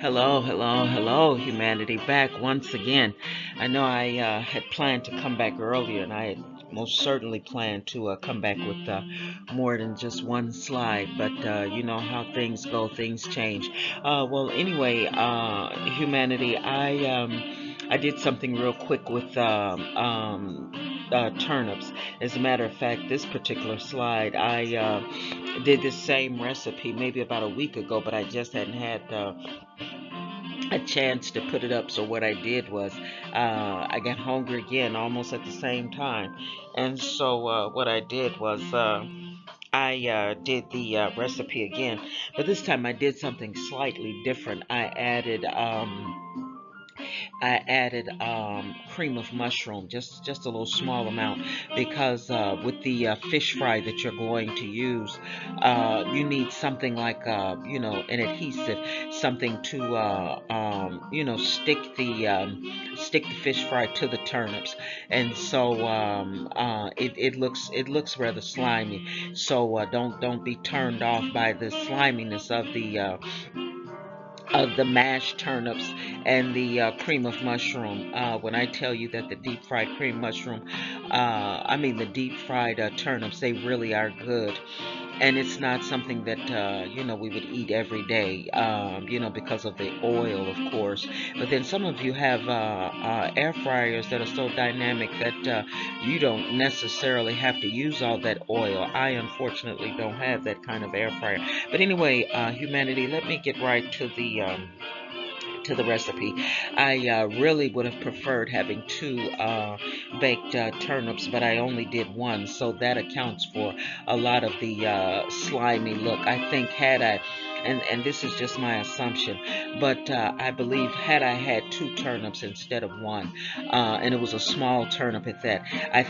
Hello, hello, hello, humanity. Back once again. I know I had planned to come back earlier, and I had most certainly planned to come back with more than just one slide. But you know how things go, things change. Well, anyway, humanity, I did something real quick with turnips. As a matter of fact, this particular slide, I did the same recipe maybe about a week ago, but I just hadn't had a chance to put it up. So what I did was I got hungry again almost at the same time. And so what I did was I did the recipe again. But this time I did something slightly different. I added cream of mushroom, just a little small amount, because with the fish fry that you're going to use, you need something like an adhesive, something to stick the fish fry to the turnips, and so it looks rather slimy. So don't be turned off by the sliminess of the mashed turnips and the cream of mushroom. When I tell you that the deep fried cream mushroom, I mean the deep fried turnips, they really are good. And it's not something that we would eat every day, because of the oil, of course. But then some of you have air fryers that are so dynamic that you don't necessarily have to use all that oil. I unfortunately don't have that kind of air fryer. But anyway, humanity, let me get right to the recipe. I really would have preferred having two baked turnips, but I only did one, so that accounts for a lot of the slimy look. I think had I, and this is just my assumption, but I believe had I had two turnips instead of one, and it was a small turnip at that, I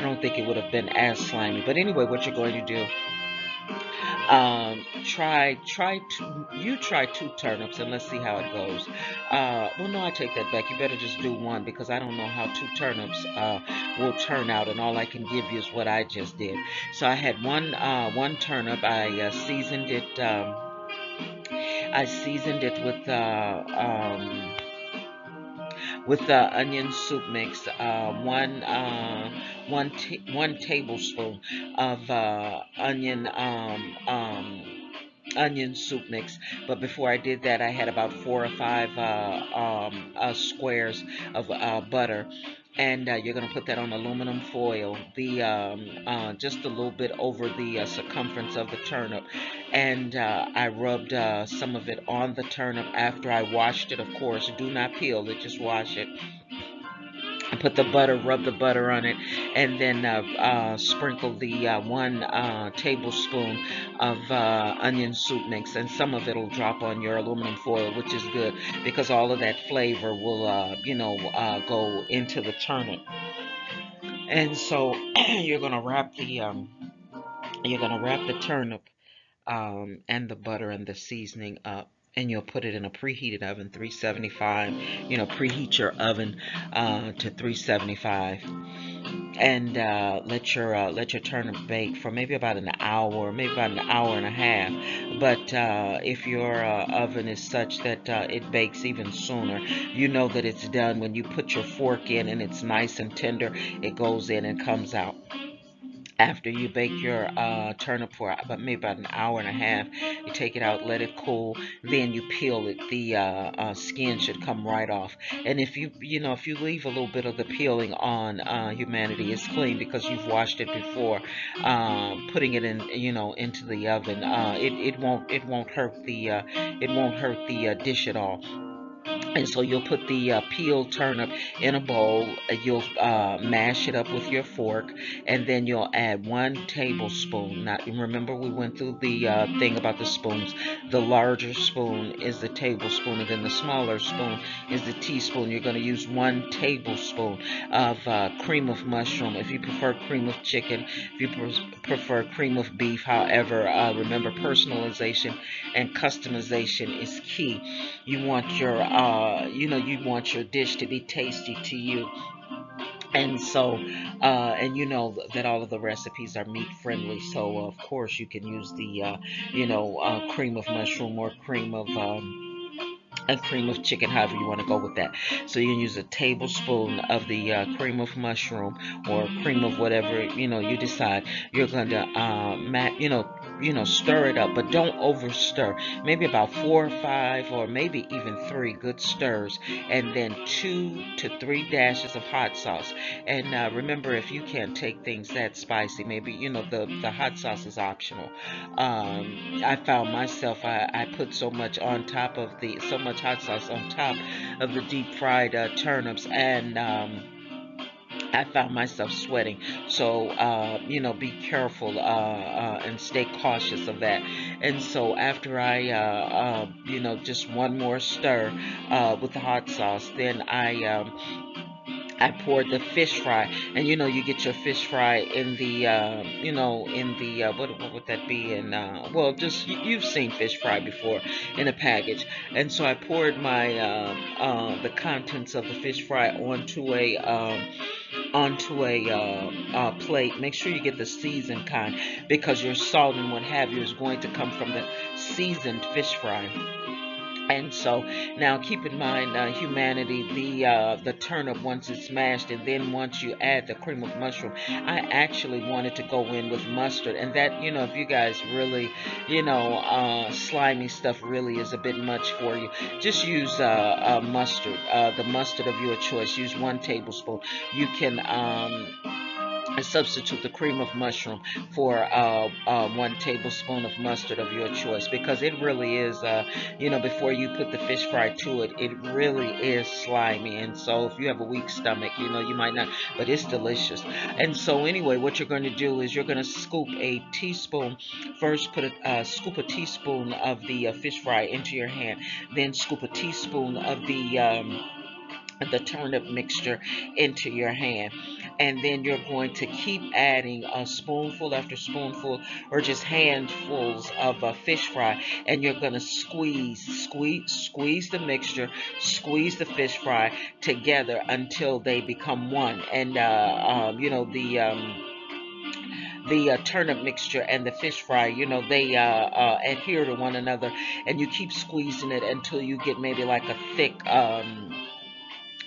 don't think it would have been as slimy. But anyway, what you're going to do, try two turnips and let's see how it goes. Well, no, I take that back. You better just do one because I don't know how two turnips will turn out, and all I can give you is what I just did. So I had one turnip. I seasoned it with onion soup mix, one tablespoon of onion soup mix. But before I did that, I had about 4 or 5 squares of butter. And you're going to put that on aluminum foil, the just a little bit over the circumference of the turnip. And I rubbed some of it on the turnip after I washed it. Of course, do not peel it; just wash it. I put the butter, rub the butter on it, and then sprinkle the 1 tablespoon of onion soup mix, and some of it will drop on your aluminum foil, which is good because all of that flavor will, go into the turnip. And so you're gonna wrap the turnip and the butter and the seasoning up. And you'll put it in a preheated oven, 375. Preheat your oven to 375, and let your turnip bake for maybe about an hour, maybe about an hour and a half. But if your oven is such that it bakes even sooner, you know that it's done when you put your fork in and it's nice and tender. It goes in and comes out. After you bake your turnip for about maybe about an hour and a half, you take it out, let it cool, then you peel it. The skin should come right off. And if you leave a little bit of the peeling on, humanity, it's clean because you've washed it before. Putting it in, into the oven, it won't hurt the dish at all. And so you'll put the peeled turnip in a bowl. You'll mash it up with your fork, and then you'll add 1 tablespoon. Now, remember, we went through the thing about the spoons. The larger spoon is the tablespoon, and then the smaller spoon is the teaspoon. You're going to use 1 tablespoon of cream of mushroom. If you prefer cream of chicken, if you prefer cream of beef, however, remember personalization and customization is key. You want your dish to be tasty to you. And so, and you know that all of the recipes are meat friendly. So, of course, you can use the, cream of mushroom or cream of and cream of chicken, however you want to go with that. So you can use a tablespoon of the cream of mushroom or cream of whatever you decide. You're going to stir it up, but don't over stir. Maybe about 4 or 5 or maybe even 3 good stirs, and then 2 to 3 dashes of hot sauce. And remember, if you can't take things that spicy, maybe the hot sauce is optional. I found myself, I put so much hot sauce on top of the deep fried turnips, and I found myself sweating. So, be careful and stay cautious of that. And so, after just one more stir with the hot sauce, then I poured the fish fry, and you get your fish fry in the what would that be? In well, just you've seen fish fry before in a package. And so I poured my the contents of the fish fry onto a plate. Make sure you get the seasoned kind, because your salt and what have you is going to come from the seasoned fish fry. And so now keep in mind, humanity, the turnip, once it's mashed, and then once you add the cream of mushroom, I actually wanted to go in with mustard. And that, if you guys really, slimy stuff really is a bit much for you, just use mustard, the mustard of your choice. Use 1 tablespoon. You can substitute the cream of mushroom for 1 tablespoon of mustard of your choice, because it really is, before you put the fish fry to it, it really is slimy. And so if you have a weak stomach, you might not, but it's delicious. And so anyway, what you're going to do is you're going to scoop a teaspoon. First, scoop a teaspoon of the fish fry into your hand, then scoop a teaspoon of the turnip mixture into your hand, and then you're going to keep adding a spoonful after spoonful, or just handfuls of fish fry, and you're going to squeeze the mixture, squeeze the fish fry together until they become one. And the turnip mixture and the fish fry, they adhere to one another, and you keep squeezing it until you get maybe like a thick,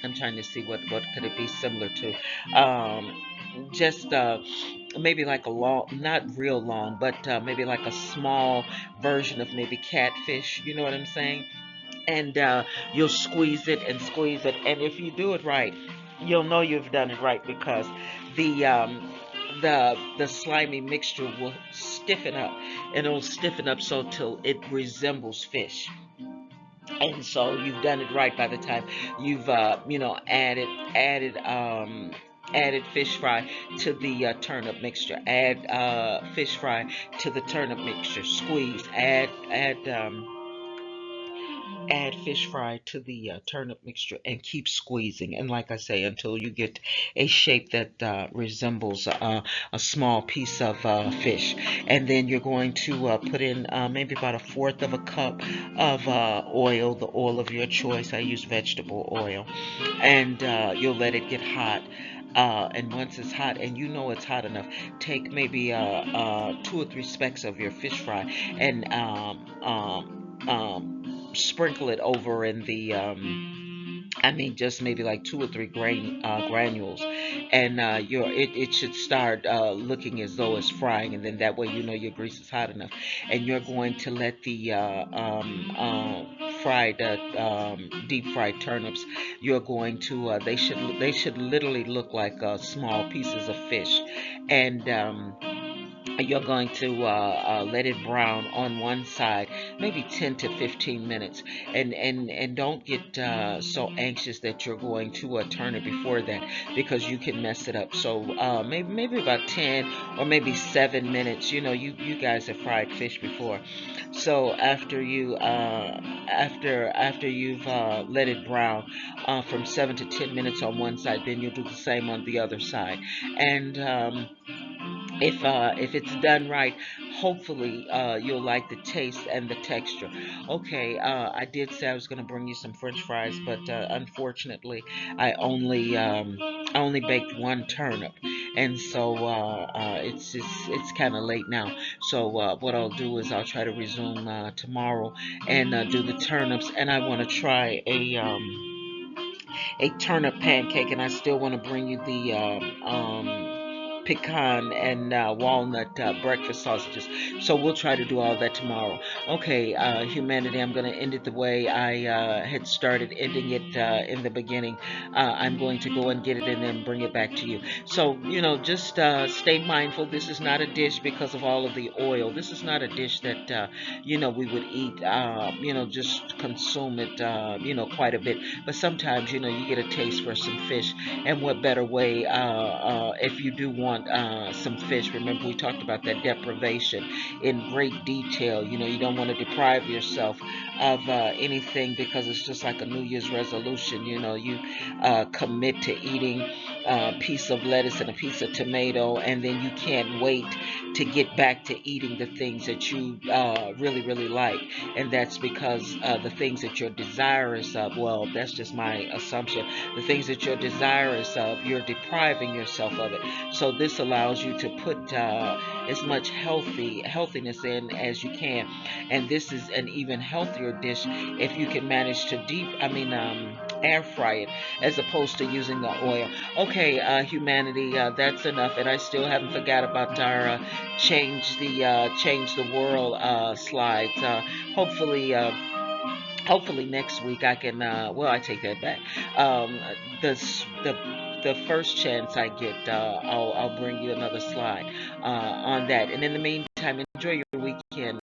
I'm trying to see what could it be similar to. Just maybe like a long, not real long, but maybe like a small version of maybe catfish. You know what I'm saying? And you'll squeeze it and squeeze it, and if you do it right, you'll know you've done it right, because the the slimy mixture will stiffen up, and it'll stiffen up so till it resembles fish. And so you've done it right by the time you've added fish fry to the turnip mixture. Add fish fry to the turnip mixture. Squeeze. Add fish fry to the turnip mixture, and keep squeezing. And like I say, until you get a shape that resembles a small piece of fish. And then you're going to put in maybe about 1/4 of a cup of oil, the oil of your choice. I use vegetable oil. And you'll let it get hot. And once it's hot, and it's hot enough, take maybe 2 or 3 specks of your fish fry, and sprinkle it over in the just maybe like 2 or 3 granules, and it should start looking as though it's frying, and then that way your grease is hot enough, and you're going to let the deep fried turnips. You're going to they should literally look like small pieces of fish, and you're going to let it brown on one side, maybe 10 to 15 minutes. And don't get so anxious that you're going to turn it before that, because you can mess it up. So maybe about 10 or maybe 7 minutes. You guys have fried fish before. So after you've let it brown from 7 to 10 minutes on one side, then you'll do the same on the other side. And if it's done right, hopefully you'll like the taste and the texture. Okay, I did say I was going to bring you some French fries, but unfortunately, I only baked one turnip, and so it's kind of late now. So what I'll do is I'll try to resume tomorrow and do the turnips, and I want to try a turnip pancake, and I still want to bring you the pecan and walnut breakfast sausages. So we'll try to do all that tomorrow. Okay, humanity, I'm going to end it the way I had started ending it in the beginning. I'm going to go and get it and then bring it back to you. So, just stay mindful. This is not a dish because of all of the oil. This is not a dish that, we would eat, just consume it, quite a bit. But sometimes, you get a taste for some fish. And what better way, if you do want some fish? Remember, we talked about that deprivation in great detail. You don't want to deprive yourself of anything, because it's just like a New Year's resolution. You commit to eating a piece of lettuce and a piece of tomato, and then you can't wait to get back to eating the things that you really, really like. And that's because the things that you're desirous of, well, that's just my assumption, the things that you're desirous of, you're depriving yourself of it. So this allows you to put as much healthiness in as you can. And this is an even healthier dish if you can manage to air fry it as opposed to using the oil. Okay, humanity, that's enough. And I still haven't forgot about our change the world slides. Hopefully, hopefully next week I can. Well, I take that back. The the first chance I get, I'll bring you another slide on that. And in the meantime, enjoy your weekend.